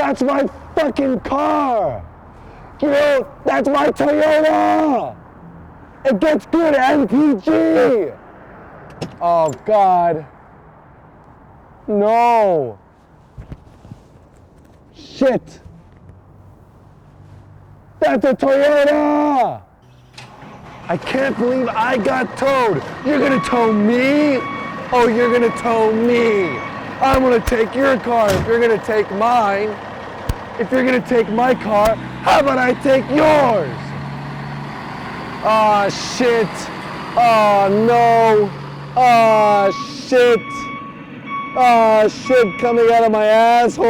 That's my fucking car. You know, that's my Toyota. It gets good MPG. Oh God. No. Shit. That's a Toyota. I can't believe I got towed. You're gonna tow me? Oh, you're gonna tow me. I'm gonna take your car if you're gonna take mine. If you're gonna take my car, how about I take yours? Ah, shit. Oh, no. Ah, shit. Ah, shit coming out of my asshole.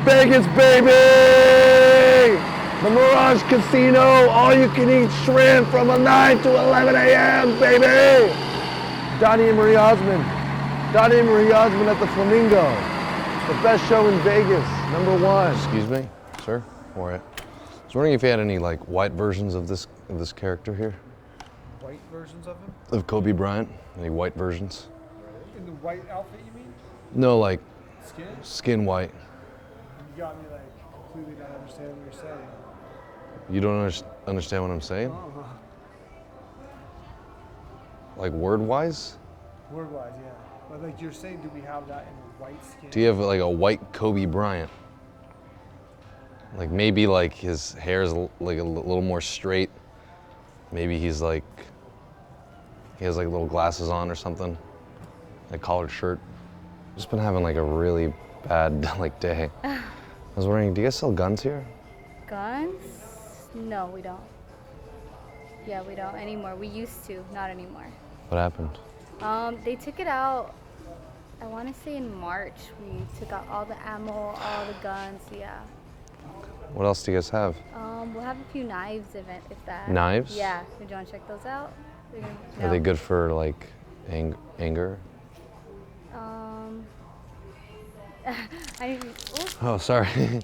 Vegas, baby! The Mirage Casino, all you can eat shrimp from 9 to 11 a.m., baby! Donnie and Marie Osmond. Donnie and Marie Osmond at the Flamingo. The best show in Vegas, #1. Excuse me, sir, or I was wondering if you had any like white versions of this character here. White versions of him? Of Kobe Bryant? Any white versions? In the white outfit, you mean? No, like Skin? skin white. You got me like completely not understanding what you're saying. You don't understand what I'm saying? Uh-huh. Like word-wise? Word-wise, yeah. But like you're saying, do we have that in the white skin? Do you have like a white Kobe Bryant? Like maybe like his hair is like a little more straight. Maybe he has like little glasses on or something. Like collared shirt. Just been having like a really bad like day. I was wondering, do you guys sell guns here? Guns? No, we don't. Yeah, we don't anymore. We used to, not anymore. What happened? They took it out, I want to say in March. We took out all the ammo, all the guns, yeah. What else do you guys have? We'll have a few knives if that. Knives? Yeah. Do you want to check those out? Are they good for like anger? Oh, sorry.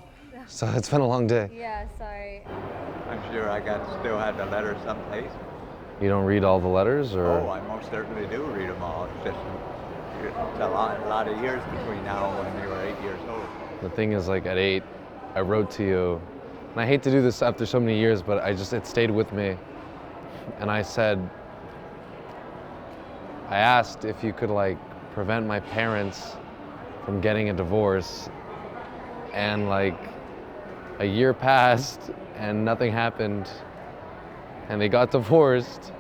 So it's been a long day. Yeah, sorry. I'm sure I still have the letters someplace. You don't read all the letters, or? Oh, I most certainly do read them all. It's just it's a lot of years between now and when you were 8 years old. The thing is, like at 8, I wrote to you, and I hate to do this after so many years, but it stayed with me. And I asked if you could like prevent my parents from getting a divorce, and like a year passed and nothing happened, and they got divorced,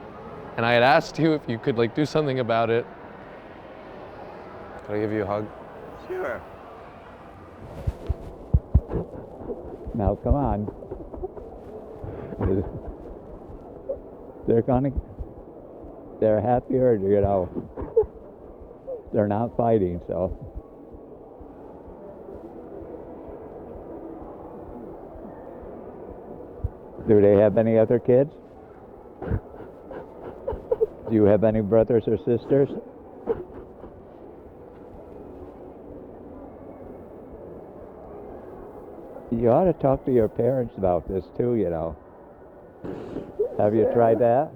and I had asked you if you could like do something about it. Could I give you a hug? Sure. Now come on. They're happier, you know. They're not fighting, so. Do they have any other kids? Do you have any brothers or sisters? You ought to talk to your parents about this too, you know. Have you tried that?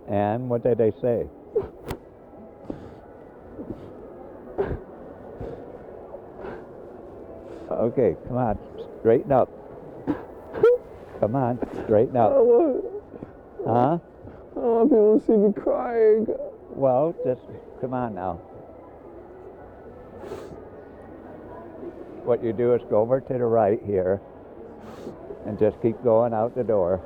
And what did they say? Okay, come on, straighten up. Come on, straighten up. Huh? I don't want people to see me crying. Well, just come on now. What you do is go over to the right here and just keep going out the door.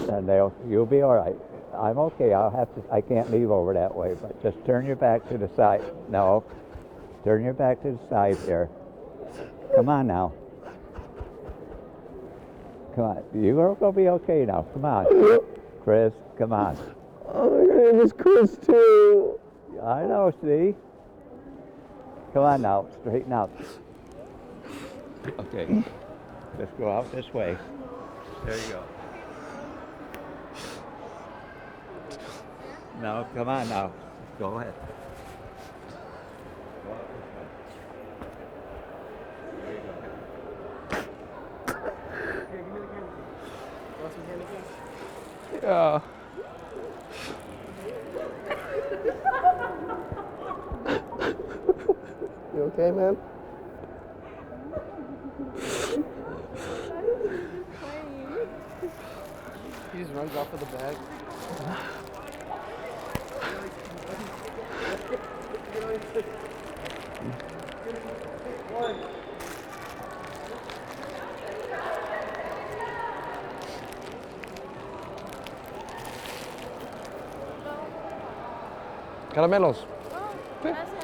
And you'll be all right. I'm okay. I can't leave over that way, but just turn your back to the side. No, turn your back to the side here. Come on now. Come on. You're gonna be okay now. Come on, Chris. Come on. Oh, your name is Chris too. I know. See. Come on now. Straighten up. Okay. Let's go out this way. There you go. No, come on now. Go ahead. Go out this way. There you go. Here, give me the candy cane. Want some candy cane? Yeah. okay, man? He just runs off with the bag. Caramelos. Gracias.